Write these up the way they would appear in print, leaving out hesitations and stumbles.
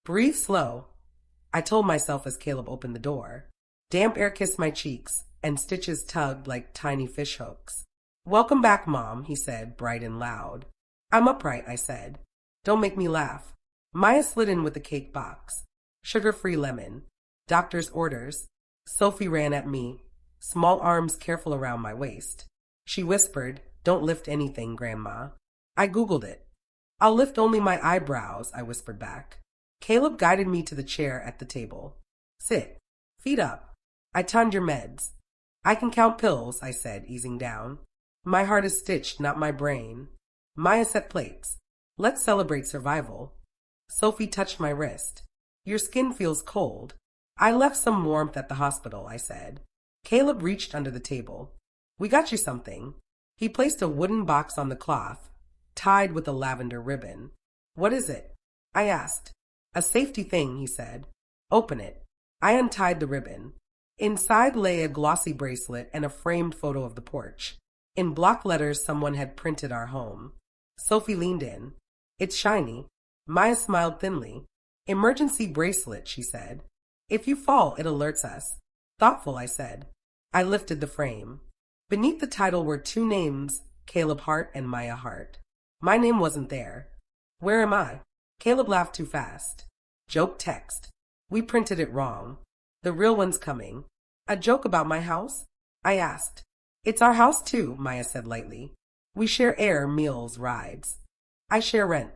Breathe slow, I told myself as Caleb opened the door. Damp air kissed my cheeks, and stitches tugged like tiny fish hooks. Welcome back, Mom, he said, bright and loud. I'm upright, I said. Don't make me laugh. Maya slid in with the cake box. Sugar-free lemon. Doctor's orders. Sophie ran at me, small arms careful around my waist. She whispered, Don't lift anything, Grandma. I Googled it. I'll lift only my eyebrows, I whispered back. Caleb guided me to the chair at the table. Sit. Feet up. I timed your meds. I can count pills, I said, easing down. My heart is stitched, not my brain. Maya set plates. Let's celebrate survival. Sophie touched my wrist. Your skin feels cold. I left some warmth at the hospital, I said. Caleb reached under the table. We got you something. He placed a wooden box on the cloth, tied with a lavender ribbon. What is it? I asked. A safety thing, he said. Open it. I untied the ribbon. Inside lay a glossy bracelet and a framed photo of the porch. In block letters, someone had printed our home. Sophie leaned in. It's shiny. Maya smiled thinly. Emergency bracelet, she said. If you fall, it alerts us. Thoughtful, I said. I lifted the frame. Beneath the title were two names, Caleb Hart and Maya Hart. My name wasn't there. Where am I? Caleb laughed too fast. Joke text. We printed it wrong. The real one's coming. A joke about my house? I asked. It's our house too, Maya said lightly. We share air, meals, rides. I share rent.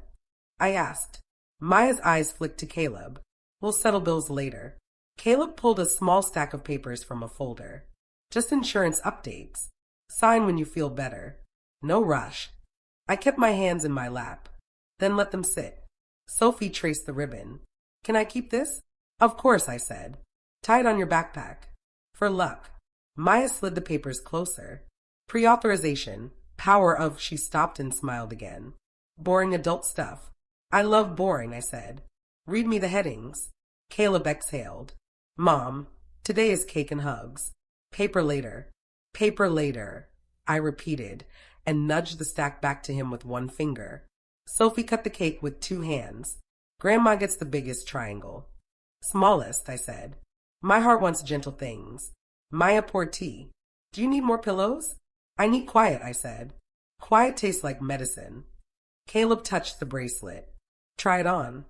I asked. Maya's eyes flicked to Caleb. We'll settle bills later. Caleb pulled a small stack of papers from a folder. Just insurance updates. Sign when you feel better. No rush. I kept my hands in my lap. Then let them sit. Sophie traced the ribbon. Can I keep this? Of course, I said. Tie it on your backpack. For luck. Maya slid the papers closer. Pre-authorization. Power of. She stopped and smiled again. Boring adult stuff. I love boring, I said. Read me the headings. Caleb exhaled. Mom, today is cake and hugs. Paper later. Paper later, I repeated, and nudged the stack back to him with one finger. Sophie cut the cake with two hands. Grandma gets the biggest triangle. Smallest, I said. My heart wants gentle things. Maya poured tea. Do you need more pillows? I need quiet, I said. Quiet tastes like medicine. Caleb touched the bracelet. Try it on.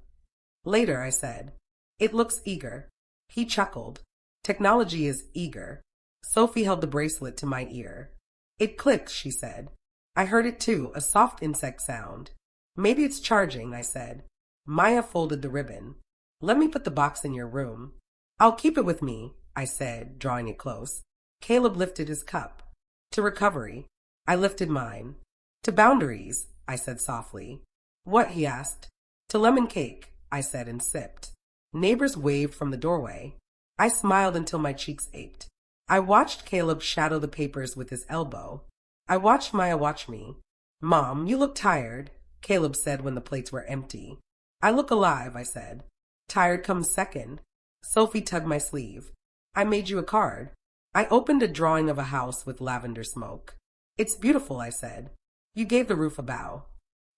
Later, I said. It looks eager. He chuckled. Technology is eager. Sophie held the bracelet to my ear. It clicks, she said. I heard it too, a soft insect sound. Maybe it's charging, I said. Maya folded the ribbon. Let me put the box in your room. I'll keep it with me, I said, drawing it close. Caleb lifted his cup. To recovery. I lifted mine. To boundaries, I said softly. What? He asked. To lemon cake, I said and sipped. Neighbors waved from the doorway. I smiled until my cheeks ached. I watched Caleb shadow the papers with his elbow. I watched Maya watch me. Mom, you look tired, Caleb said when the plates were empty. I look alive, I said. Tired comes second. Sophie tugged my sleeve. I made you a card. I opened a drawing of a house with lavender smoke. It's beautiful, I said. You gave the roof a bow.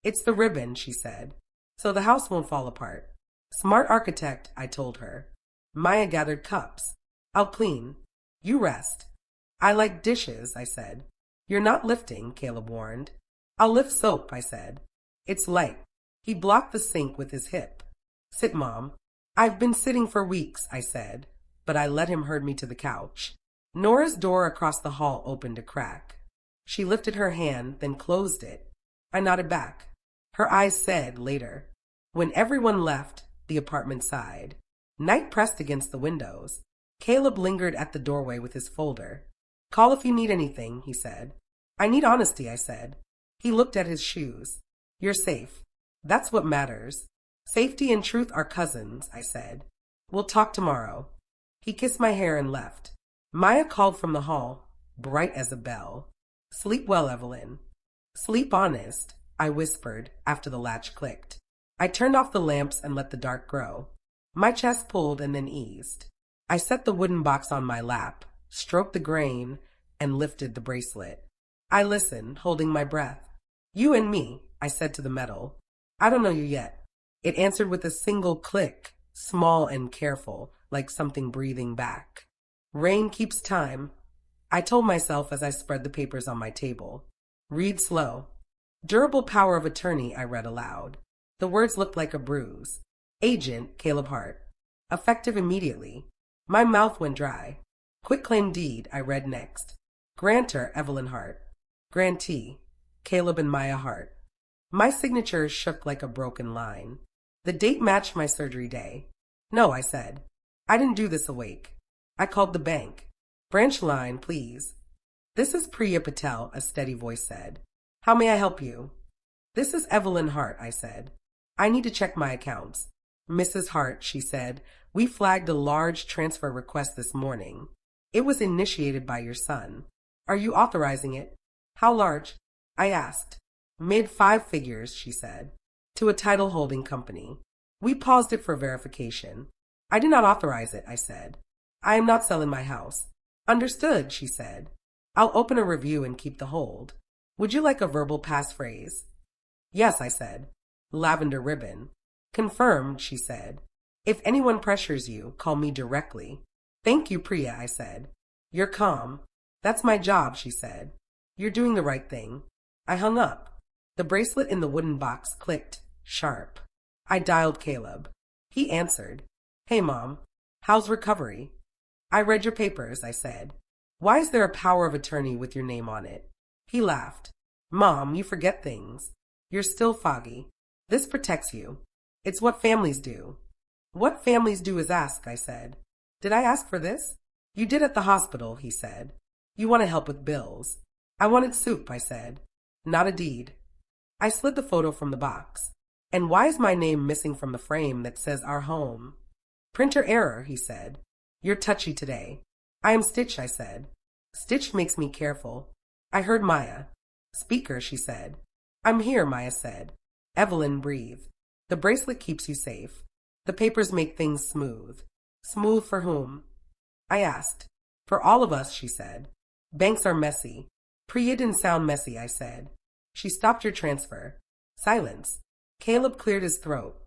It's the ribbon, she said. So the house won't fall apart. Smart architect, I told her. Maya gathered cups. I'll clean. You rest. I like dishes, I said. You're not lifting, Caleb warned. I'll lift soap, I said. It's light. He blocked the sink with his hip. Sit, Mom. I've been sitting for weeks, I said, but I let him herd me to the couch. Nora's door across the hall opened a crack. She lifted her hand, then closed it. I nodded back. Her eyes said, later. When everyone left, the apartment sighed. Night pressed against the windows. Caleb lingered at the doorway with his folder. Call if you need anything, he said. I need honesty, I said. He looked at his shoes. You're safe. That's what matters. Safety and truth are cousins, I said. We'll talk tomorrow. He kissed my hair and left. Maya called from the hall, bright as a bell. Sleep well, Evelyn. Sleep honest, I whispered after the latch clicked. I turned off the lamps and let the dark grow. My chest pulled and then eased. I set the wooden box on my lap, stroked the grain, and lifted the bracelet. I listened, holding my breath. You and me, I said to the metal. I don't know you yet. It answered with a single click, small and careful, like something breathing back. Rain keeps time, I told myself as I spread the papers on my table. Read slow. Durable power of attorney, I read aloud. The words looked like a bruise. Agent, Caleb Hart. Effective immediately. My mouth went dry. Quitclaim deed, I read next. Grantor, Evelyn Hart. Grantee, Caleb and Maya Hart. My signature shook like a broken line. The date matched my surgery day. No, I said. I didn't do this awake. I called the bank. Branch line, please. This is Priya Patel, a steady voice said. How may I help you? This is Evelyn Hart, I said. I need to check my accounts. Mrs. Hart, she said, we flagged a large transfer request this morning. It was initiated by your son. Are you authorizing it? How large? I asked. Mid 5 figures, she said. To a title holding company. We paused it for verification. I did not authorize it, I said. I am not selling my house. Understood, she said. I'll open a review and keep the hold. Would you like a verbal passphrase? Yes, I said. Lavender ribbon. Confirmed, she said. If anyone pressures you, call me directly. Thank you, Priya, I said. You're calm. That's my job, she said. You're doing the right thing. I hung up. The bracelet in the wooden box clicked, sharp. I dialed Caleb. He answered. Hey, Mom. How's recovery? I read your papers, I said. Why is there a power of attorney with your name on it? He laughed. Mom, you forget things. You're still foggy. This protects you. It's what families do. What families do is ask, I said. Did I ask for this? You did at the hospital, he said. You want to help with bills. I wanted soup, I said. Not a deed. I slid the photo from the box. And why is my name missing from the frame that says our home? Printer error, he said. You're touchy today. I am Stitch, I said. Stitch makes me careful. I heard Maya. Speaker, she said. I'm here, Maya said. Evelyn breathed. The bracelet keeps you safe. The papers make things smooth. Smooth for whom? I asked. For all of us, she said. Banks are messy. Priya didn't sound messy, I said. She stopped your transfer. Silence. Caleb cleared his throat.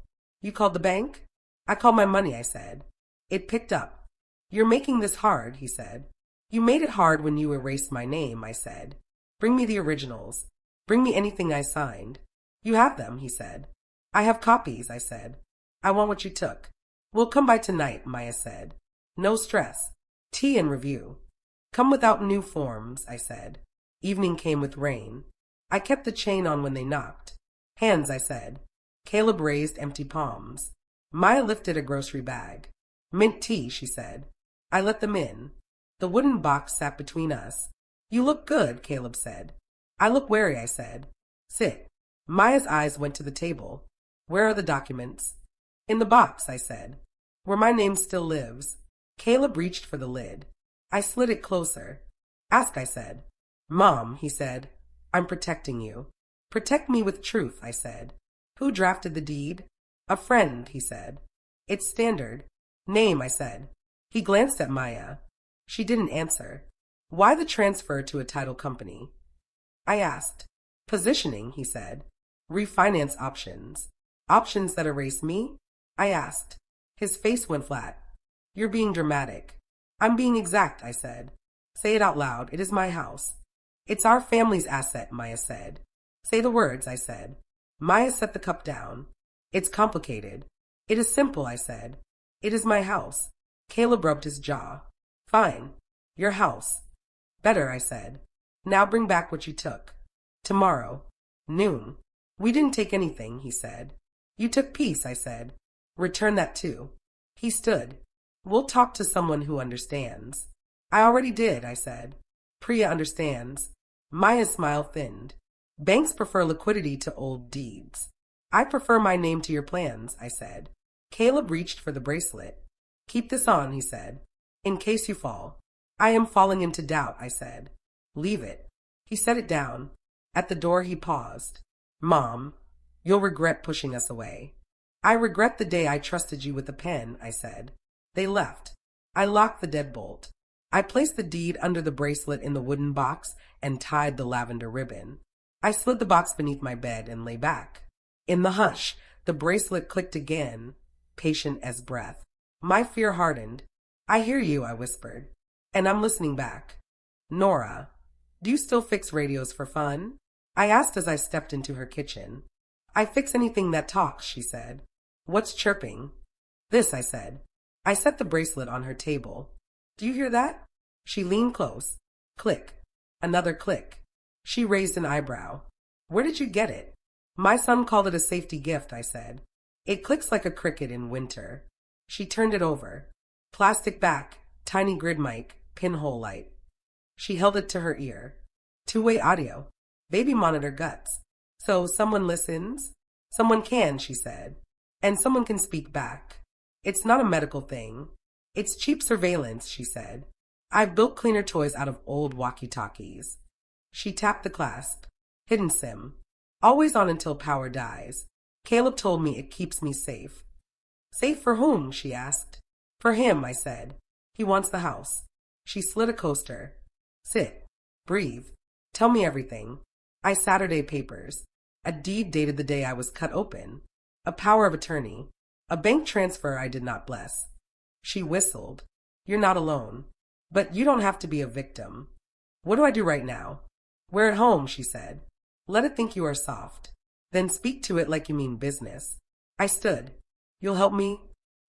You called the bank? I called my money, I said. It picked up. You're making this hard, he said. You made it hard when you erased my name, I said. Bring me the originals. Bring me anything I signed. You have them, he said. I have copies, I said. I want what you took. We'll come by tonight, Maya said. No stress. Tea and review. Come without new forms, I said. Evening came with rain. I kept the chain on when they knocked. Hands, I said. Caleb raised empty palms. Maya lifted a grocery bag. Mint tea, she said. I let them in. The wooden box sat between us. You look good, Caleb said. I look wary, I said. Sit. Maya's eyes went to the table. Where are the documents? In the box, I said. Where my name still lives. Caleb reached for the lid. I slid it closer. Ask, I said. Mom, he said. I'm protecting you. Protect me with truth, I said. Who drafted the deed? A friend, he said. It's standard. Name, I said. He glanced at Maya. She didn't answer. Why the transfer to a title company? I asked. Positioning, he said. Refinance options. Options that erase me? I asked. His face went flat. You're being dramatic. I'm being exact, I said. Say it out loud. It is my house. It's our family's asset, Maya said. Say the words, I said. Maya set the cup down. It's complicated. It is simple, I said. It is my house. Caleb rubbed his jaw. Fine. Your house. Better, I said. Now bring back what you took. Tomorrow. Noon. We didn't take anything, he said. You took peace, I said. Return that too. He stood. We'll talk to someone who understands. I already did, I said. Priya understands. Maya's smile thinned. Banks prefer liquidity to old deeds. I prefer my name to your plans, I said. Caleb reached for the bracelet. Keep this on, he said. In case you fall. I am falling into doubt, I said. Leave it. He set it down. At the door he paused. Mom, you'll regret pushing us away. I regret the day I trusted you with a pen, I said. They left. I locked the deadbolt. I placed the deed under the bracelet in the wooden box and tied the lavender ribbon. I slid the box beneath my bed and lay back. In the hush, The bracelet clicked again, patient as breath. My fear hardened. I hear you, I whispered. And I'm listening back. Nora, do you still fix radios for fun? I asked as I stepped into her kitchen. I fix anything that talks, she said. What's chirping? This, I said. I set the bracelet on her table. Do you hear that? She leaned close. Click. Another click. She raised an eyebrow. Where did you get it? My son called it a safety gift, I said. It clicks like a cricket in winter. She turned it over. Plastic back, tiny grid mic, pinhole light. She held it to her ear. Two-way audio. Baby monitor guts. So someone listens? Someone can, she said. And someone can speak back. It's not a medical thing. It's cheap surveillance, she said. I've built cleaner toys out of old walkie-talkies. She tapped the clasp. Hidden SIM. Always on until power dies. Caleb told me it keeps me safe. Safe for whom? She asked. For him, I said. He wants the house. She slid a coaster. Sit. Breathe. Tell me everything. I Saturday papers. A deed dated the day I was cut open. A power of attorney. A bank transfer I did not bless. She whistled. You're not alone. But you don't have to be a victim. What do I do right now? We're at home, she said. Let it think you are soft. Then speak to it like you mean business. I stood. You'll help me?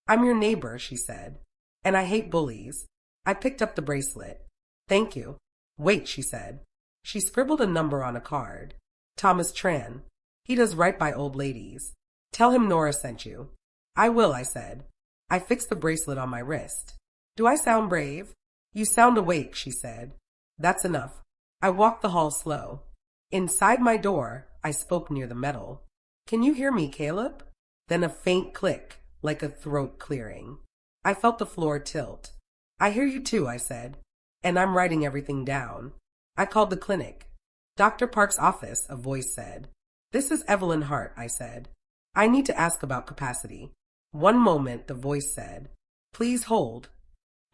I'm your neighbor, she said. And I hate bullies. I picked up the bracelet. Thank you. Wait, she said. She scribbled a number on a card. Thomas Tran. He does right by old ladies. Tell him Nora sent you. I will, I said. I fixed the bracelet on my wrist. Do I sound brave? You sound awake, she said. That's enough. I walked the hall slow. Inside my door, I spoke near the metal. Can you hear me, Caleb? Then a faint click, like a throat clearing. I felt the floor tilt. I hear you too, I said. And I'm writing everything down. I called the clinic. Dr. Park's office, a voice said. This is Evelyn Hart, I said. I need to ask about capacity. One moment, the voice said. Please hold.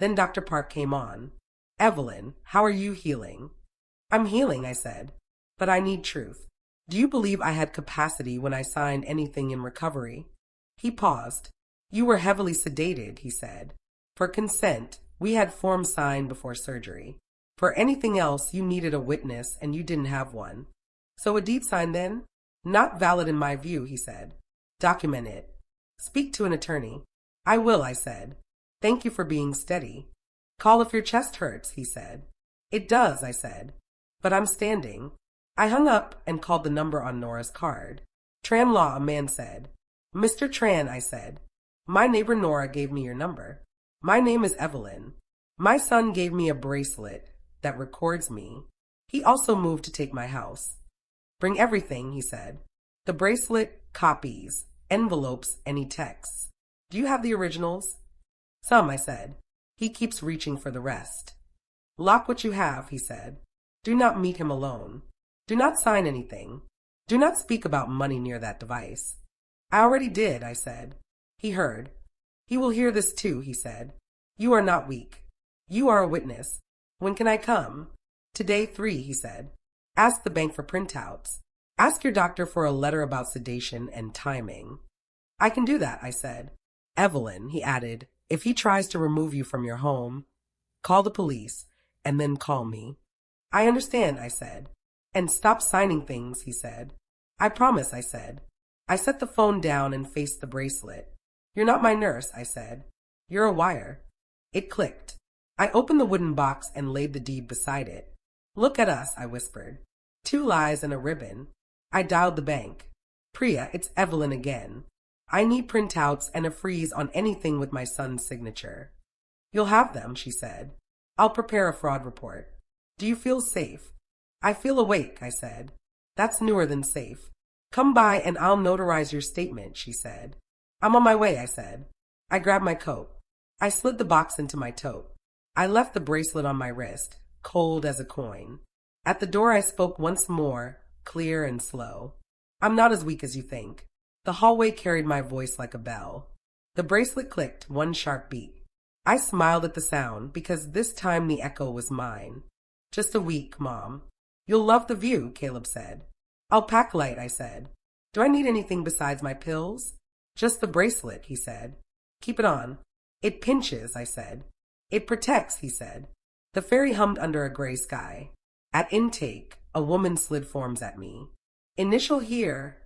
Then Dr. Park came on. Evelyn, how are you healing? I'm healing, I said. But I need truth. Do you believe I had capacity when I signed anything in recovery? He paused. You were heavily sedated, he said. For consent, we had forms signed before surgery. For anything else, you needed a witness, and you didn't have one. So a deed signed then? Not valid in my view, he said. Document it. Speak to an attorney. I will, I said. Thank you for being steady. Call if your chest hurts, he said. It does, I said. But I'm standing. I hung up and called the number on Nora's card. Tran Law, a man said. Mr. Tran, I said. My neighbor Nora gave me your number. My name is Evelyn. My son gave me a bracelet that records me. He also moved to take my house. Bring everything, he said. The bracelet, copies, envelopes, any texts. Do you have the originals? Some, I said. He keeps reaching for the rest. Lock what you have, he said. Do not meet him alone. Do not sign anything. Do not speak about money near that device. I already did, I said. He heard. He will hear this too, he said. You are not weak. You are a witness. When can I come? Today 3, he said. Ask the bank for printouts. Ask your doctor for a letter about sedation and timing. I can do that, I said. Evelyn, he added, if he tries to remove you from your home, call the police and then call me. I understand, I said. And stop signing things, he said. I promise, I said. I set the phone down and faced the bracelet. You're not my nurse, I said. You're a wire. It clicked. I opened the wooden box and laid the deed beside it. Look at us, I whispered. 2 lies and a ribbon. I dialed the bank. Priya, it's Evelyn again. I need printouts and a freeze on anything with my son's signature. You'll have them, she said. I'll prepare a fraud report. Do you feel safe? I feel awake, I said. That's newer than safe. Come by and I'll notarize your statement, she said. I'm on my way, I said. I grabbed my coat. I slid the box into my tote. I left the bracelet on my wrist, cold as a coin. At the door I spoke once more, clear and slow. I'm not as weak as you think. The hallway carried my voice like a bell. The bracelet clicked, one sharp beat. I smiled at the sound because this time the echo was mine. Just a week, Mom. You'll love the view, Caleb said. I'll pack light, I said. Do I need anything besides my pills? Just the bracelet, he said. Keep it on. It pinches, I said. It protects, he said. The ferry hummed under a gray sky. At intake, a woman slid forms at me. Initial here,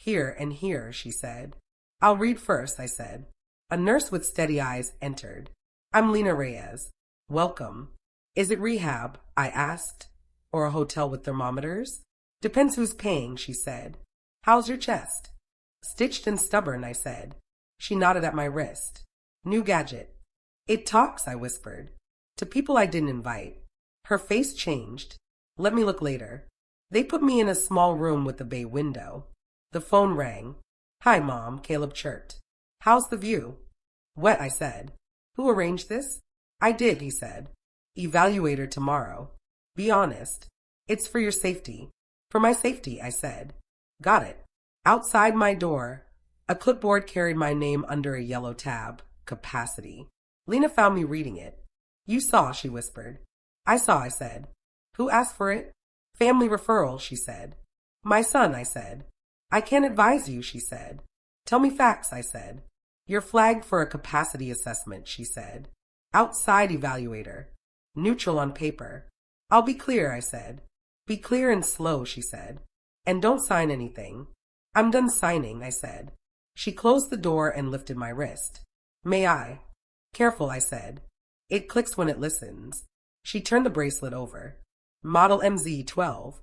and here, she said. I'll read first, I said. A nurse with steady eyes entered. I'm Lena Reyes. Welcome. Is it rehab? I asked. Or a hotel with thermometers? Depends who's paying, she said. How's your chest? Stitched and stubborn, I said. She nodded at my wrist. New gadget. It talks, I whispered. To people I didn't invite. Her face changed. Let me look later. They put me in a small room with a bay window. The phone rang. Hi, Mom, Caleb chirped. How's the view? Wet, I said. Who arranged this? I did, he said. Evaluator tomorrow. Be honest. It's for your safety. For my safety, I said. Got it. Outside my door, a clipboard carried my name under a yellow tab. Capacity. Lena found me reading it. You saw, she whispered. I saw, I said. Who asked for it? Family referral, she said. My son, I said. I can't advise you, she said. Tell me facts, I said. You're flagged for a capacity assessment, she said. Outside evaluator. Neutral on paper. I'll be clear, I said. Be clear and slow, she said. And don't sign anything. I'm done signing, I said. She closed the door and lifted my wrist. May I? Careful, I said. It clicks when it listens. She turned the bracelet over. Model MZ12.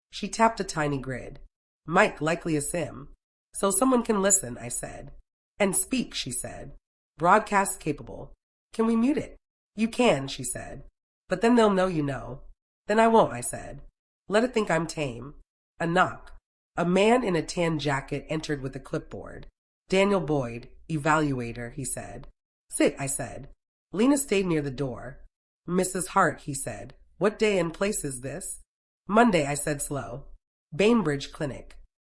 She tapped a tiny grid. Mic likely a SIM. So someone can listen, I said. And speak, she said. Broadcast capable. Can we mute it? You can, she said. But then they'll know you know. Then I won't, I said. Let it think I'm tame. A knock. A man in a tan jacket entered with a clipboard. Daniel Boyd, evaluator, he said. Sit, I said. Lena stayed near the door. Mrs. Hart, he said. What day and place is this? Monday, I said slow. Bainbridge Clinic.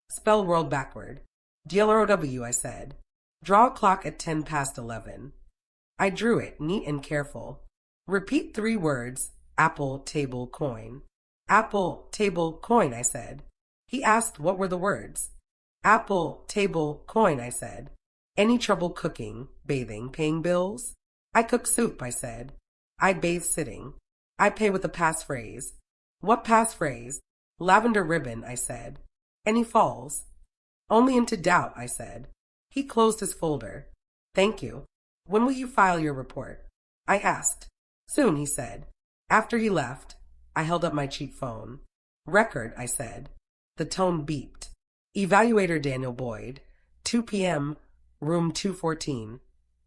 Spell world backward. DLROW, I said. Draw a clock at 11:10. I drew it, neat and careful. Repeat 3 words. Apple, table, coin. Apple, table, coin, I said. He asked what were the words. Apple, table, coin, I said. Any trouble cooking, bathing, paying bills? I cook soup, I said. I bathe sitting. I pay with a passphrase. What passphrase? Lavender ribbon, I said. Any falls? Only into doubt, I said. He closed his folder. Thank you. When will you file your report? I asked. Soon, he said. After he left, I held up my cheap phone. Record, I said. The tone beeped. Evaluator Daniel Boyd. 2 p.m., room 214.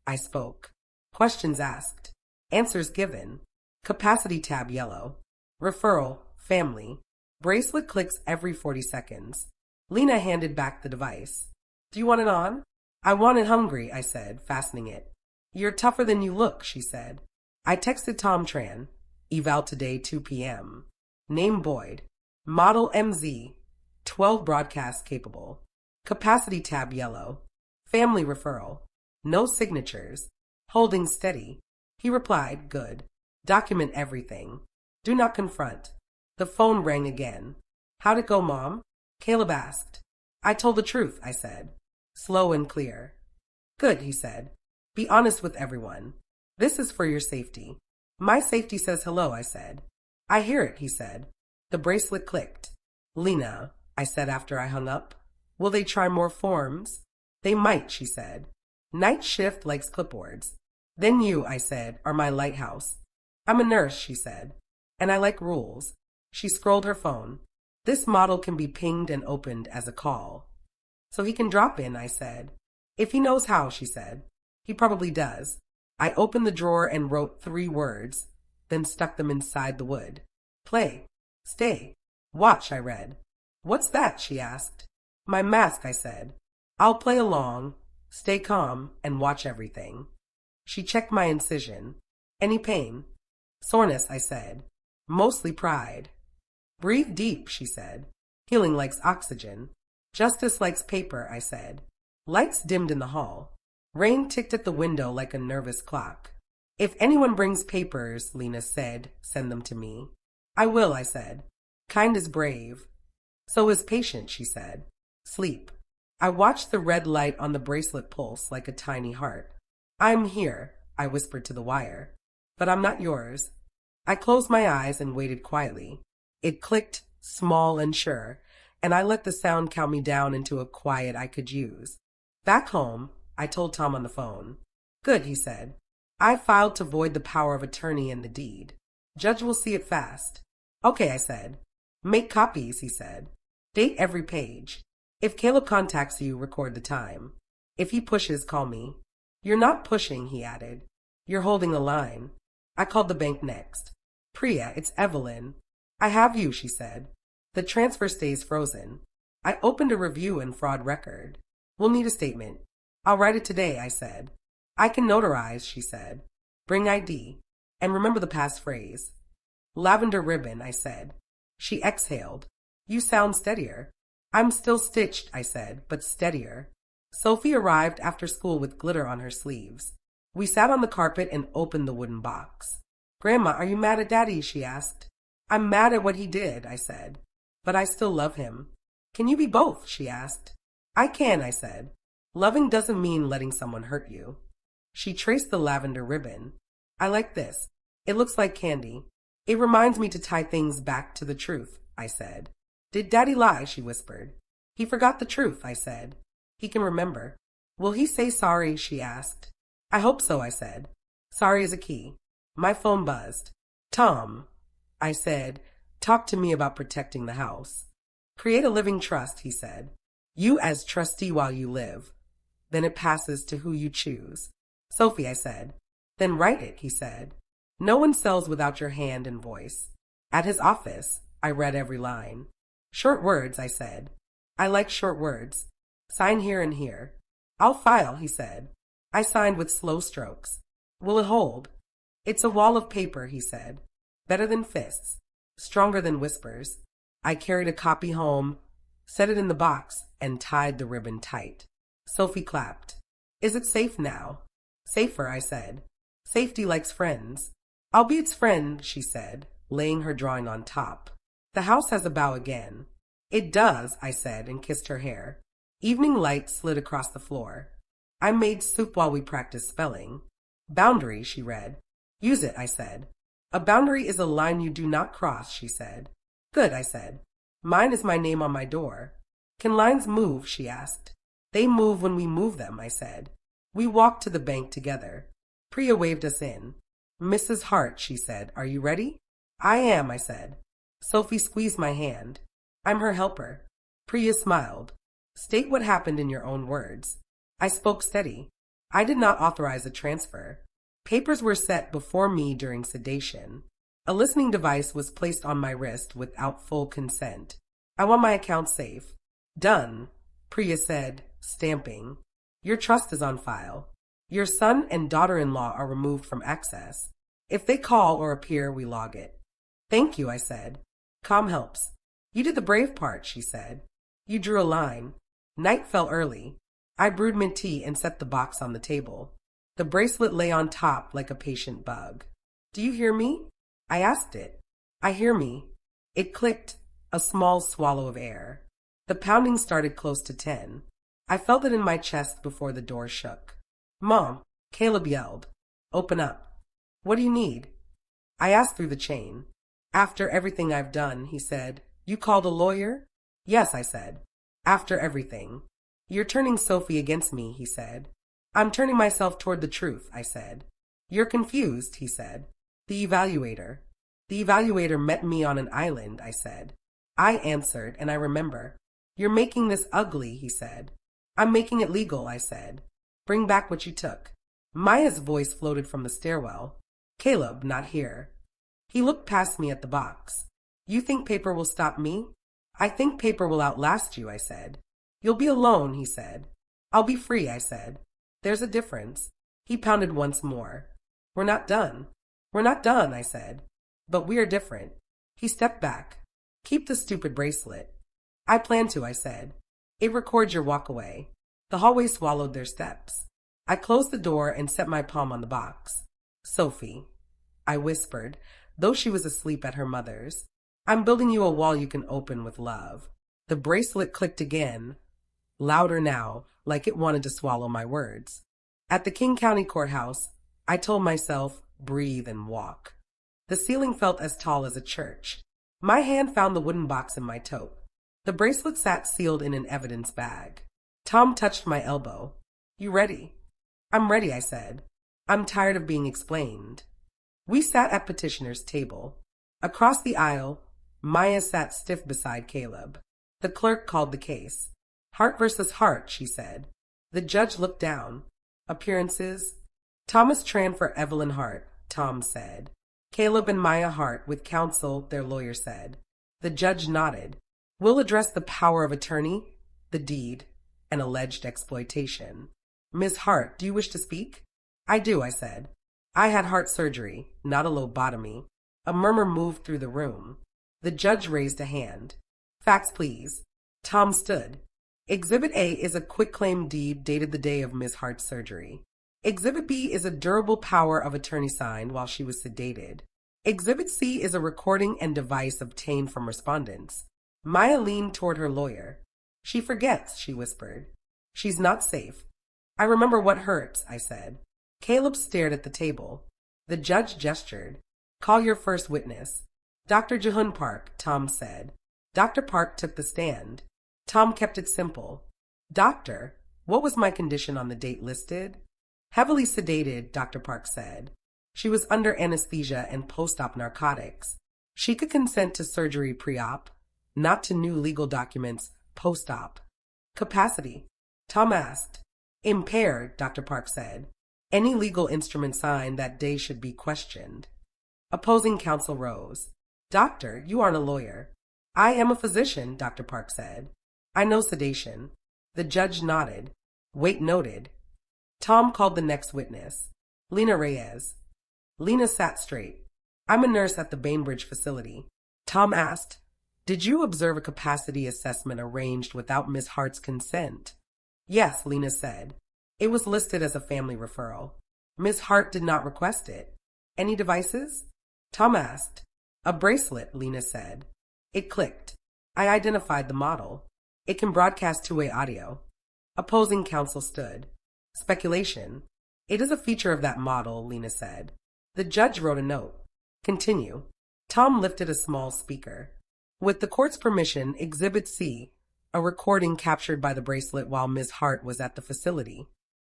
I spoke. Questions asked. Answers given. Capacity tab yellow. Referral, family. Bracelet clicks every 40 seconds. Lena handed back the device. Do you want it on? I want it hungry, I said, fastening it. You're tougher than you look, she said. I texted Tom Tran. Eval today, 2 p.m. Name Boyd. Model MZ. 12 broadcast capable. Capacity tab yellow. Family referral. No signatures. Holding steady. He replied, good. Document everything. Do not confront. The phone rang again. How'd it go, Mom? Caleb asked. I told the truth, I said. Slow and clear. Good, he said. Be honest with everyone. This is for your safety. My safety says hello, I said. I hear it, he said. The bracelet clicked. Lena, I said after I hung up. Will they try more forms? They might, she said. Night shift likes clipboards. Then you, I said, are my lighthouse. I'm a nurse, she said. And I like rules. She scrolled her phone. This model can be pinged and opened as a call. So he can drop in, I said. If he knows how, she said. He probably does. I opened the drawer and wrote 3 words, then stuck them inside the wood. Play. Stay. Watch, I read. What's that? She asked. My mask, I said. I'll play along, stay calm, and watch everything. She checked my incision. Any pain? Soreness, I said. Mostly pride. Breathe deep, she said. Healing likes oxygen. Justice likes paper, I said. Lights dimmed in the hall. Rain ticked at the window like a nervous clock. If anyone brings papers, Lena said, send them to me. I will, I said. Kind is brave. So is patient, she said. Sleep. I watched the red light on the bracelet pulse like a tiny heart. I'm here, I whispered to the wire. But I'm not yours. I closed my eyes and waited quietly. It clicked, small and sure, and I let the sound count me down into a quiet I could use. Back home, I told Tom on the phone. Good, he said. I filed to void the power of attorney in the deed. Judge will see it fast. Okay, I said. Make copies, he said. Date every page. If Caleb contacts you, record the time. If he pushes, call me. You're not pushing, he added. You're holding the line. I called the bank next. Priya, it's Evelyn. I have you, she said. The transfer stays frozen. I opened a review and fraud record. We'll need a statement. I'll write it today, I said. I can notarize, she said. Bring ID. And remember the passphrase. Lavender ribbon, I said. She exhaled. You sound steadier. I'm still stitched, I said, but steadier. Sophie arrived after school with glitter on her sleeves. We sat on the carpet and opened the wooden box. Grandma, are you mad at Daddy? She asked. I'm mad at what he did, I said. But I still love him. Can you be both? She asked. I can, I said. Loving doesn't mean letting someone hurt you. She traced the lavender ribbon. I like this. It looks like candy. It reminds me to tie things back to the truth, I said. Did Daddy lie? She whispered. He forgot the truth, I said. He can remember. Will he say sorry? She asked. I hope so, I said. Sorry is a key. My phone buzzed. Tom, I said, talk to me about protecting the house. Create a living trust, he said. You as trustee while you live. Then it passes to who you choose. Sophie, I said. Then write it, he said. No one sells without your hand and voice. At his office, I read every line. Short words, I said. I like short words. Sign here and here. I'll file, he said. I signed with slow strokes. Will it hold? It's a wall of paper, he said. Better than fists. Stronger than whispers. I carried a copy home, set it in the box, and tied the ribbon tight. Sophie clapped. Is it safe now? Safer, I said. Safety likes friends. I'll be its friend, she said, laying her drawing on top. The house has a bow again. It does, I said, and kissed her hair. Evening light slid across the floor. I made soup while we practiced spelling. Boundary, she read. Use it, I said. A boundary is a line you do not cross, she said. Good, I said. Mine is my name on my door. Can lines move? She asked. They move when we move them, I said. We walked to the bank together. Priya waved us in. Mrs. Hart, she said, are you ready? I am, I said. Sophie squeezed my hand. I'm her helper. Priya smiled. State what happened in your own words. I spoke steady. I did not authorize a transfer. Papers were set before me during sedation. A listening device was placed on my wrist without full consent. I want my account safe. Done, Priya said, stamping. Your trust is on file. Your son and daughter-in-law are removed from access. If they call or appear, we log it. Thank you, I said. Calm helps. You did the brave part, she said. You drew a line. Night fell early. I brewed mint tea and set the box on the table. The bracelet lay on top like a patient bug. Do you hear me? I asked it. I hear me. It clicked, a small swallow of air. The pounding started close to 10. I felt it in my chest before the door shook. Mom, Caleb yelled. Open up. What do you need? I asked through the chain. After everything I've done, he said. You called a lawyer? Yes, I said. After everything. You're turning Sophie against me, he said. I'm turning myself toward the truth, I said. You're confused, he said. The evaluator. The evaluator met me on an island, I said. I answered, and I remember. You're making this ugly, he said. I'm making it legal, I said. Bring back what you took. Maya's voice floated from the stairwell. Caleb, not here. He looked past me at the box. You think paper will stop me? I think paper will outlast you, I said. You'll be alone, he said. I'll be free, I said. There's a difference. He pounded once more. We're not done. We're not done, I said. But we are different. He stepped back. Keep the stupid bracelet. I plan to, I said. It records your walk away. The hallway swallowed their steps. I closed the door and set my palm on the box. Sophie, I whispered, though she was asleep at her mother's. I'm building you a wall you can open with love. The bracelet clicked again. louder now, like it wanted to swallow my words. At the King County Courthouse, I told myself, breathe and walk. The ceiling felt as tall as a church. My hand found the wooden box in my tote. The bracelet sat sealed in an evidence bag. Tom touched my elbow. You ready? I'm ready, I said. I'm tired of being explained. We sat at petitioner's table. Across the aisle, Maya sat stiff beside Caleb. The clerk called the case. Hart versus Hart, she said. The judge looked down. Appearances? Thomas Tran for Evelyn Hart, Tom said. Caleb and Maya Hart with counsel, their lawyer said. The judge nodded. We'll address the power of attorney, the deed, and alleged exploitation. Ms. Hart, do you wish to speak? I do, I said. I had heart surgery, not a lobotomy. A murmur moved through the room. The judge raised a hand. Facts, please. Tom stood. Exhibit A is a quitclaim deed dated the day of Ms. Hart's surgery. Exhibit B is a durable power of attorney signed while she was sedated. Exhibit C is a recording and device obtained from respondents. Maya leaned toward her lawyer. She forgets, she whispered. She's not safe. I remember what hurts, I said. Caleb stared at the table. The judge gestured. Call your first witness. Dr. Jehun Park, Tom said. Dr. Park took the stand. Tom kept it simple. Doctor, what was my condition on the date listed? Heavily sedated, Dr. Park said. She was under anesthesia and post-op narcotics. She could consent to surgery pre-op, not to new legal documents post-op. Capacity? Tom asked. Impaired, Dr. Park said. Any legal instrument signed that day should be questioned. Opposing counsel rose. Doctor, you aren't a lawyer. I am a physician, Dr. Park said. I know sedation. The judge nodded. Wait noted. Tom called the next witness. Lena Reyes. Lena sat straight. I'm a nurse at the Bainbridge facility. Tom asked, did you observe a capacity assessment arranged without Miss Hart's consent? Yes, Lena said. It was listed as a family referral. Miss Hart did not request it. Any devices? Tom asked. A bracelet, Lena said. It clicked. I identified the model. It can broadcast two-way audio. Opposing counsel stood. Speculation. It is a feature of that model, Lena said. The judge wrote a note. Continue. Tom lifted a small speaker. With the court's permission, Exhibit C, a recording captured by the bracelet while Ms. Hart was at the facility.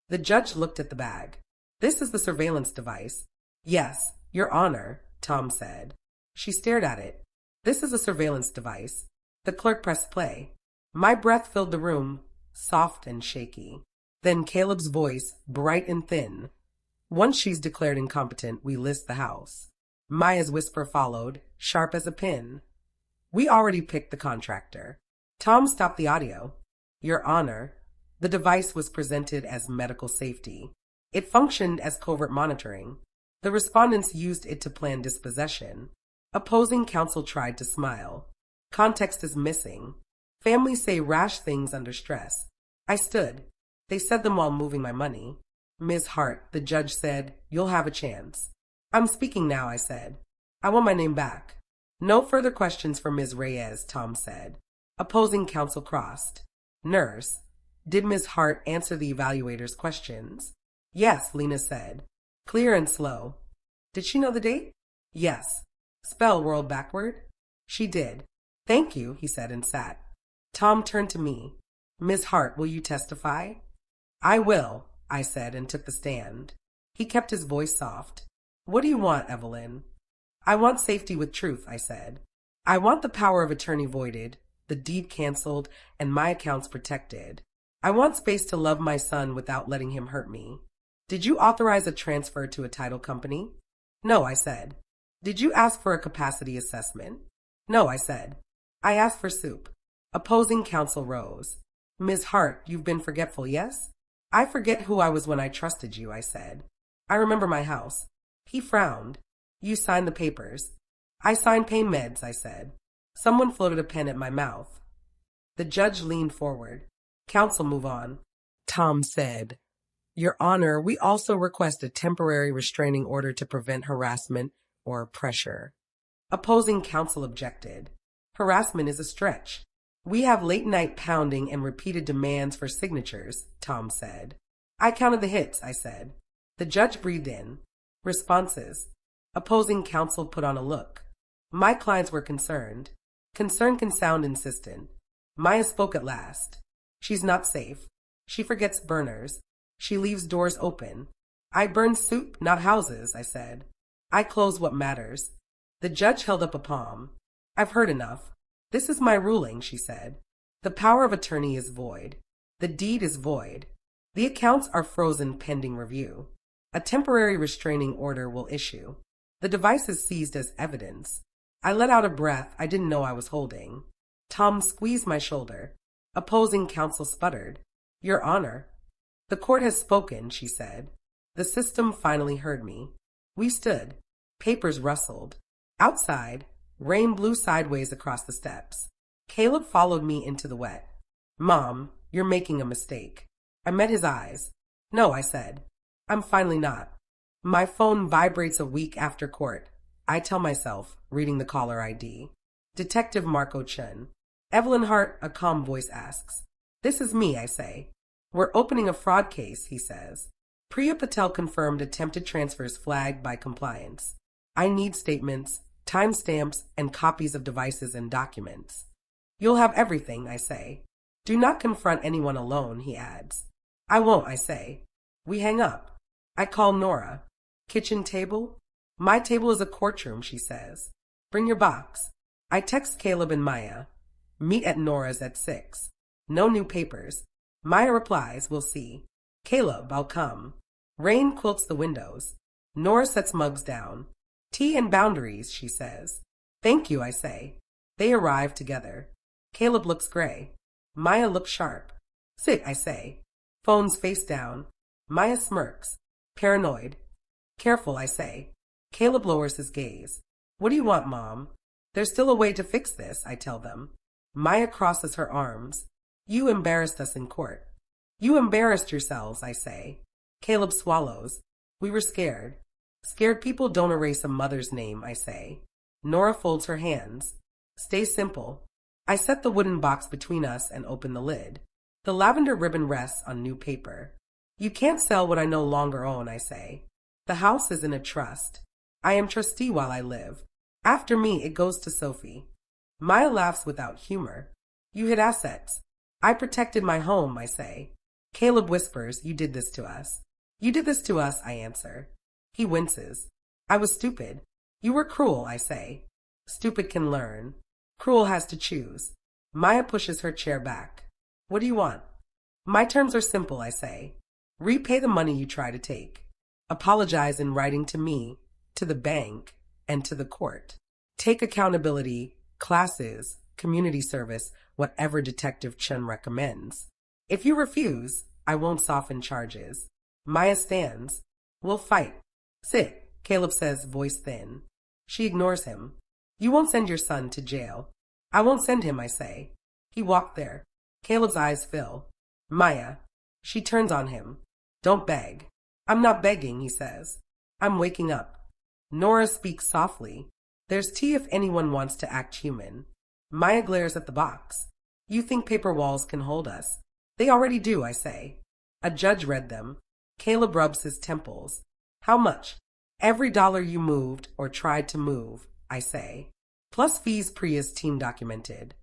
The judge looked at the bag. This is the surveillance device. Yes, Your Honor, Tom said. She stared at it. This is a surveillance device. The clerk pressed play. My breath filled the room, soft and shaky. Then Caleb's voice, bright and thin. Once she's declared incompetent, we list the house. Maya's whisper followed, sharp as a pin. We already picked the contractor. Tom stopped the audio. Your Honor, the device was presented as medical safety. It functioned as covert monitoring. The respondents used it to plan dispossession. Opposing counsel tried to smile. Context is missing. Families say rash things under stress. I stood. They said them while moving my money. Ms. Hart, the judge said, you'll have a chance. I'm speaking now, I said. I want my name back. No further questions for Ms. Reyes, Tom said. Opposing counsel crossed. Nurse, did Ms. Hart answer the evaluator's questions? Yes, Lena said. Clear and slow. Did she know the date? Yes. Spell rolled backward? She did. Thank you, he said and sat. Tom turned to me. Ms. Hart, will you testify? I will, I said and took the stand. He kept his voice soft. What do you want, Evelyn? I want safety with truth, I said. I want the power of attorney voided, the deed canceled, and my accounts protected. I want space to love my son without letting him hurt me. Did you authorize a transfer to a title company? No, I said. Did you ask for a capacity assessment? No, I said. I asked for soup. Opposing counsel rose. Ms. Hart, you've been forgetful, yes? I forget who I was when I trusted you, I said. I remember my house. He frowned. You signed the papers. I signed pain meds, I said. Someone floated a pen at my mouth. The judge leaned forward. Counsel, move on. Tom said, Your Honor, we also request a temporary restraining order to prevent harassment or pressure. Opposing counsel objected. Harassment is a stretch. We have late-night pounding and repeated demands for signatures, Tom said. I counted the hits, I said. The judge breathed in. Responses. Opposing counsel put on a look. My clients were concerned. Concern can sound insistent. Maya spoke at last. She's not safe. She forgets burners. She leaves doors open. I burn soup, not houses, I said. I close what matters. The judge held up a palm. I've heard enough. This is my ruling, she said. The power of attorney is void. The deed is void. The accounts are frozen pending review. A temporary restraining order will issue. The device is seized as evidence. I let out a breath I didn't know I was holding. Tom squeezed my shoulder. Opposing counsel sputtered. Your Honor. The court has spoken, she said. The system finally heard me. We stood. Papers rustled. Outside, rain blew sideways across the steps. Caleb followed me into the wet. Mom, you're making a mistake. I met his eyes. No, I said. I'm finally not. My phone vibrates a week after court. I tell myself, reading the caller ID. Detective Marco Chun. Evelyn Hart, a calm voice asks. This is me, I say. We're opening a fraud case, he says. Priya Patel confirmed attempted transfers flagged by compliance. I need statements, timestamps, and copies of devices and documents. You'll have everything, I say. Do not confront anyone alone, he adds. I won't, I say. We hang up. I call Nora. Kitchen table? My table is a courtroom, she says. Bring your box. I text Caleb and Maya. Meet at Nora's at 6. No new papers. Maya replies, we'll see. Caleb, I'll come. Rain quilts the windows. Nora sets mugs down. Tea and boundaries, she says. Thank you, I say. They arrive together. Caleb looks gray. Maya looks sharp. Sit, I say. Phones face down. Maya smirks. Paranoid. Careful, I say. Caleb lowers his gaze. What do you want, Mom? There's still a way to fix this, I tell them. Maya crosses her arms. You embarrassed us in court. You embarrassed yourselves, I say. Caleb swallows. We were scared. Scared people don't erase a mother's name, I say. Nora folds her hands. Stay simple. I set the wooden box between us and open the lid. The lavender ribbon rests on new paper. You can't sell what I no longer own, I say. The house is in a trust. I am trustee while I live. After me, it goes to Sophie. Maya laughs without humor. You hid assets. I protected my home, I say. Caleb whispers, you did this to us. You did this to us, I answer. He winces. I was stupid. You were cruel, I say. Stupid can learn. Cruel has to choose. Maya pushes her chair back. What do you want? My terms are simple, I say. Repay the money you try to take. Apologize in writing to me, to the bank, and to the court. Take accountability, classes, community service, whatever Detective Chun recommends. If you refuse, I won't soften charges. Maya stands. We'll fight. Sit, Caleb says, voice thin. She ignores him. You won't send your son to jail. I won't send him, I say. He walked there. Caleb's eyes fill. Maya. She turns on him. Don't beg. I'm not begging, he says. I'm waking up. Nora speaks softly. There's tea if anyone wants to act human. Maya glares at the box. You think paper walls can hold us. They already do, I say. A judge read them. Caleb rubs his temples. How much? Every dollar you moved or tried to move, I say. Plus fees Priya's team documented.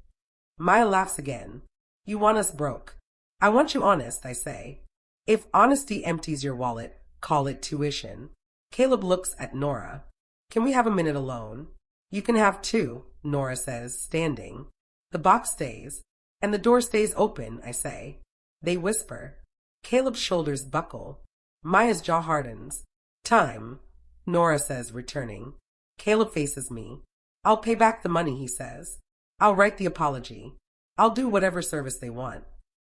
Maya laughs again. You want us broke. I want you honest, I say. If honesty empties your wallet, call it tuition. Caleb looks at Nora. Can we have a minute alone? You can have 2, Nora says, standing. The box stays, and the door stays open, I say. They whisper. Caleb's shoulders buckle. Maya's jaw hardens. Time, Nora says, returning. Caleb faces me. I'll pay back the money, he says. I'll write the apology. I'll do whatever service they want.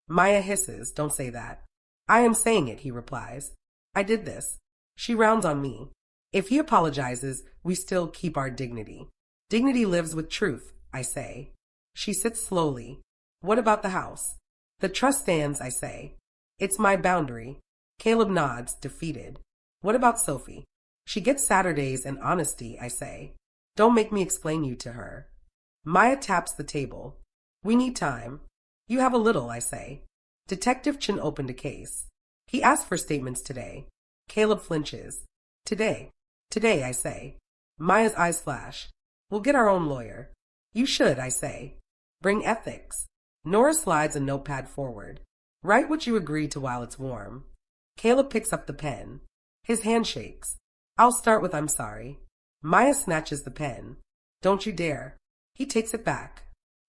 Maya hisses, don't say that. I am saying it, he replies. I did this. She rounds on me. If he apologizes, we still keep our dignity. Dignity lives with truth, I say. She sits slowly. What about the house? The trust stands, I say. It's my boundary. Caleb nods, defeated. What about Sophie? She gets Saturdays and honesty, I say. Don't make me explain you to her. Maya taps the table. We need time. You have a little, I say. Detective Chin opened a case. He asked for statements today. Caleb flinches. Today. Today, I say. Maya's eyes flash. We'll get our own lawyer. You should, I say. Bring ethics. Nora slides a notepad forward. Write what you agreed to while it's warm. Caleb picks up the pen. His hand shakes. I'll start with I'm sorry. Maya snatches the pen. Don't you dare. He takes it back.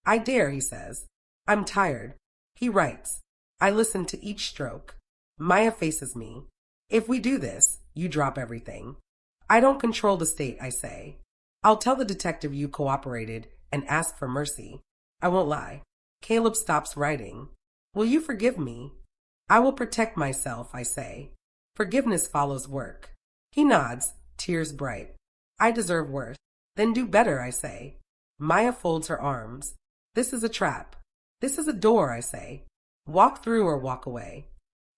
I dare, he says. I'm tired. He writes. I listen to each stroke. Maya faces me. If we do this, you drop everything. I don't control the state, I say. I'll tell the detective you cooperated and ask for mercy. I won't lie. Caleb stops writing. Will you forgive me? I will protect myself, I say. Forgiveness follows work. He nods, tears bright. I deserve worse. Then do better, I say. Maya folds her arms. This is a trap. This is a door, I say. Walk through or walk away.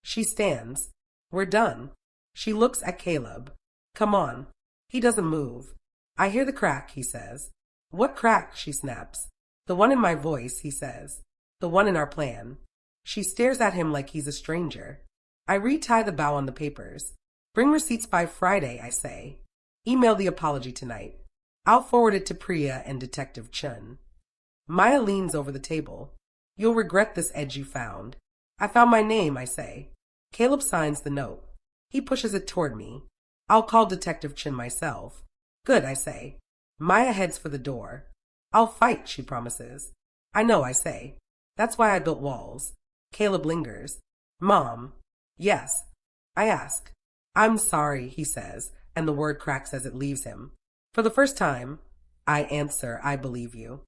She stands. We're done. She looks at Caleb. Come on. He doesn't move. I hear the crack, he says. What crack? She snaps. The one in my voice, he says. The one in our plan. She stares at him like he's a stranger. I retie the bow on the papers. Bring receipts by Friday, I say. Email the apology tonight. I'll forward it to Priya and Detective Chun. Maya leans over the table. You'll regret this edge you found. I found my name, I say. Caleb signs the note. He pushes it toward me. I'll call Detective Chin myself. Good, I say. Maya heads for the door. I'll fight, she promises. I know, I say. That's why I built walls. Caleb lingers. Mom. Yes. I ask. I'm sorry, he says, and the word cracks as it leaves him. For the first time, I answer, I believe you.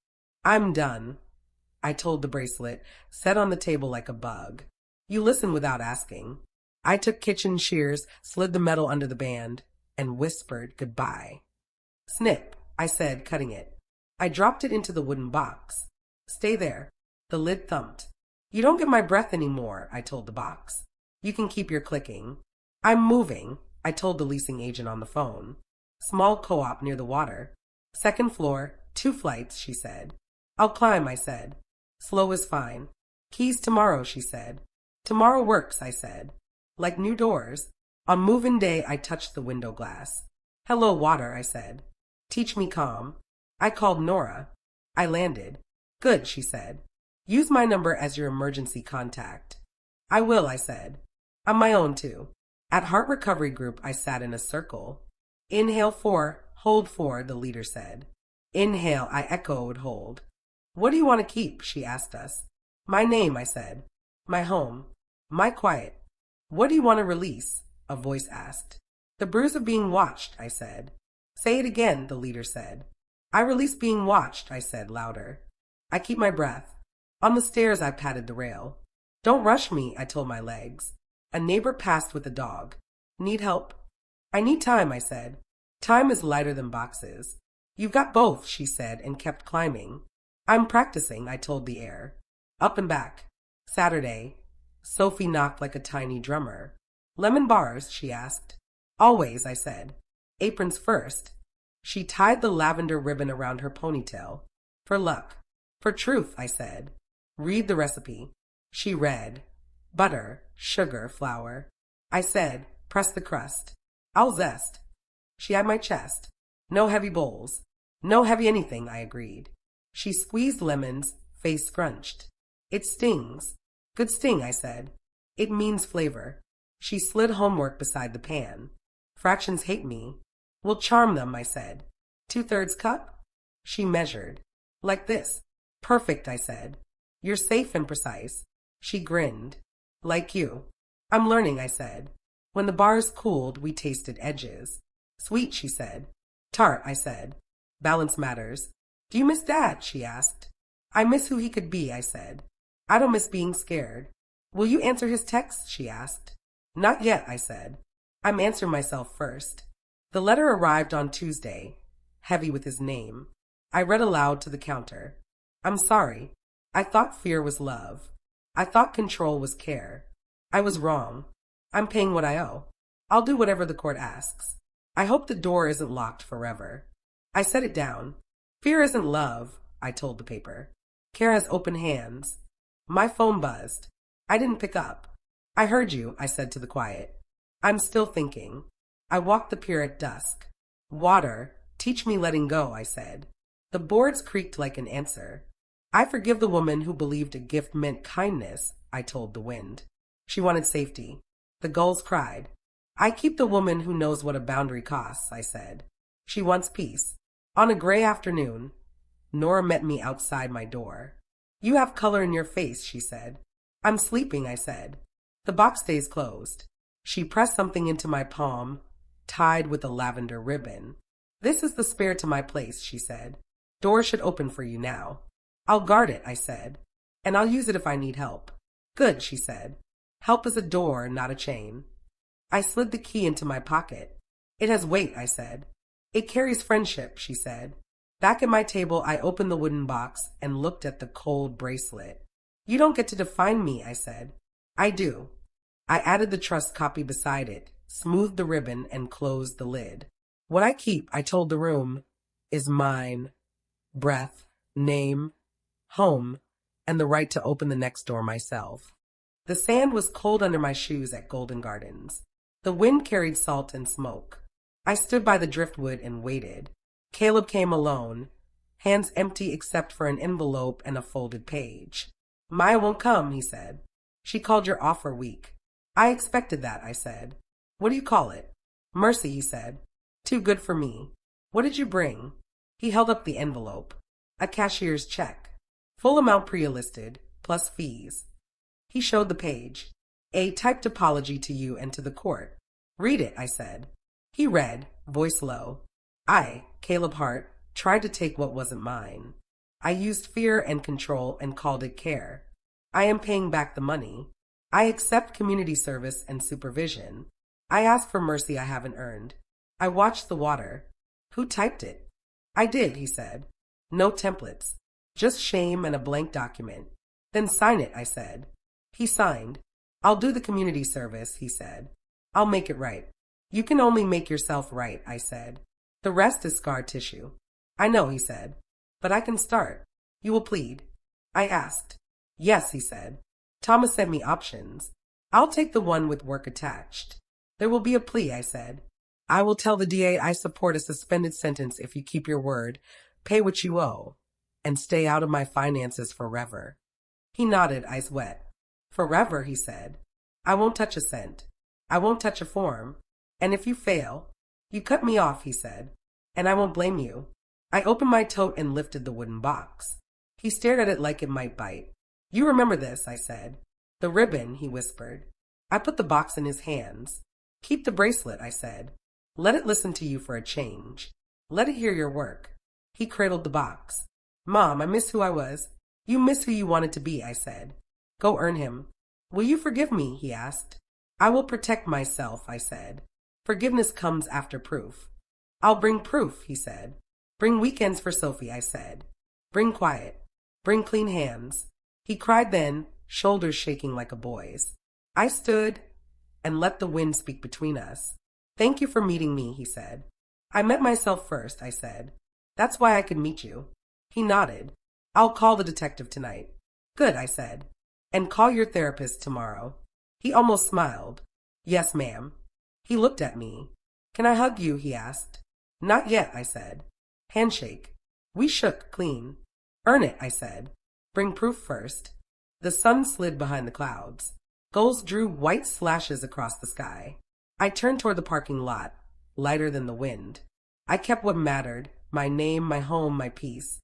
I'm done. I told the bracelet, set on the table like a bug. You listen without asking. I took kitchen shears, slid the metal under the band, and whispered goodbye. Snip, I said, cutting it. I dropped it into the wooden box. Stay there. The lid thumped. You don't get my breath anymore, I told the box. You can keep your clicking. I'm moving, I told the leasing agent on the phone. Small co-op near the water. Second floor, 2 flights, she said. I'll climb, I said. Slow is fine. Keys tomorrow, she said. Tomorrow works, I said. Like new doors. On move-in day, I touched the window glass. Hello, water, I said. Teach me calm. I called Nora. I landed. Good, she said. Use my number as your emergency contact. I will, I said. I'm my own, too. At Heart Recovery Group, I sat in a circle. Inhale 4, hold 4, the leader said. Inhale, I echoed, hold. What do you want to keep? She asked us. My name, I said. My home. My quiet. What do you want to release? A voice asked. The bruise of being watched, I said. Say it again, the leader said. I release being watched, I said louder. I keep my breath. On the stairs, I patted the rail. Don't rush me, I told my legs. A neighbor passed with a dog. Need help? I need time, I said. Time is lighter than boxes. You've got both, she said, and kept climbing. I'm practicing, I told the air. Up and back. Saturday. Sophie knocked like a tiny drummer. Lemon bars, she asked. Always, I said. Aprons first. She tied the lavender ribbon around her ponytail. For luck. For truth, I said. Read the recipe. She read. Butter, sugar, flour. I said, press the crust. I'll zest. She had my chest. No heavy bowls. No heavy anything, I agreed. She squeezed lemons, face scrunched. It stings. Good sting, I said. It means flavor. She slid homework beside the pan. Fractions hate me. We'll charm them, I said. 2/3 cup? She measured. Like this. Perfect, I said. You're safe and precise. She grinned. Like you. I'm learning, I said. When the bars cooled, we tasted edges. Sweet, she said. Tart, I said. Balance matters. Do you miss Dad? She asked. I miss who he could be, I said. I don't miss being scared. Will you answer his texts? She asked. Not yet, I said. I'm answering myself first. The letter arrived on Tuesday, heavy with his name. I read aloud to the counter. I'm sorry. I thought fear was love. I thought control was care. I was wrong. I'm paying what I owe. I'll do whatever the court asks. I hope the door isn't locked forever. I set it down. Fear isn't love, I told the paper. Care has open hands. My phone buzzed. I didn't pick up. I heard you, I said to the quiet. I'm still thinking. I walked the pier at dusk. Water, teach me letting go, I said. The boards creaked like an answer. I forgive the woman who believed a gift meant kindness, I told the wind. She wanted safety. The gulls cried. I keep the woman who knows what a boundary costs, I said. She wants peace. On a gray afternoon, Nora met me outside my door. You have color in your face, she said. I'm sleeping, I said. The box stays closed. She pressed something into my palm, tied with a lavender ribbon. This is the spare to my place, she said. Door should open for you now. I'll guard it, I said. And I'll use it if I need help. Good, she said. Help is a door, not a chain. I slid the key into my pocket. It has weight, I said. It carries friendship, she said. Back at my table, I opened the wooden box and looked at the cold bracelet. You don't get to define me, I said. I do. I added the trust copy beside it, smoothed the ribbon, and closed the lid. What I keep, I told the room, is mine. Breath, name, home, and the right to open the next door myself. The sand was cold under my shoes at Golden Gardens. The wind carried salt and smoke. I stood by the driftwood and waited. Caleb came alone, hands empty except for an envelope and a folded page. Maya won't come, he said. She called your offer weak. I expected that, I said. What do you call it? Mercy, he said. Too good for me. What did you bring? He held up the envelope. A cashier's check. Full amount pre-listed, plus fees. He showed the page. A typed apology to you and to the court. Read it, I said. He read, voice low. I, Caleb Hart, tried to take what wasn't mine. I used fear and control and called it care. I am paying back the money. I accept community service and supervision. I ask for mercy I haven't earned. I watched the water. Who typed it? I did, he said. No templates. Just shame and a blank document. Then sign it, I said. He signed. I'll do the community service, he said. I'll make it right. You can only make yourself right, I said. The rest is scar tissue. I know, he said. But I can start. You will plead. I asked. Yes, he said. Thomas sent me options. I'll take the one with work attached. There will be a plea, I said. I will tell the DA I support a suspended sentence if you keep your word, pay what you owe, and stay out of my finances forever. He nodded, eyes wet. Forever, he said. I won't touch a cent. I won't touch a form. And if you fail, you cut me off, he said. And I won't blame you. I opened my tote and lifted the wooden box. He stared at it like it might bite. You remember this, I said. The ribbon, he whispered. I put the box in his hands. Keep the bracelet, I said. Let it listen to you for a change. Let it hear your work. He cradled the box. Mom, I miss who I was. You miss who you wanted to be, I said. Go earn him. Will you forgive me, he asked. I will protect myself, I said. Forgiveness comes after proof. I'll bring proof, he said. Bring weekends for Sophie, I said. Bring quiet. Bring clean hands. He cried then, shoulders shaking like a boy's. I stood and let the wind speak between us. Thank you for meeting me, he said. I met myself first, I said. That's why I could meet you. He nodded. I'll call the detective tonight. Good, I said. And call your therapist tomorrow. He almost smiled. Yes, ma'am. He looked at me. Can I hug you, he asked. Not yet, I said. Handshake. We shook clean. Earn it, I said. Bring proof first. The sun slid behind the clouds. Gulls drew white slashes across the sky. I turned toward the parking lot, lighter than the wind. I kept what mattered, my name, my home, my peace.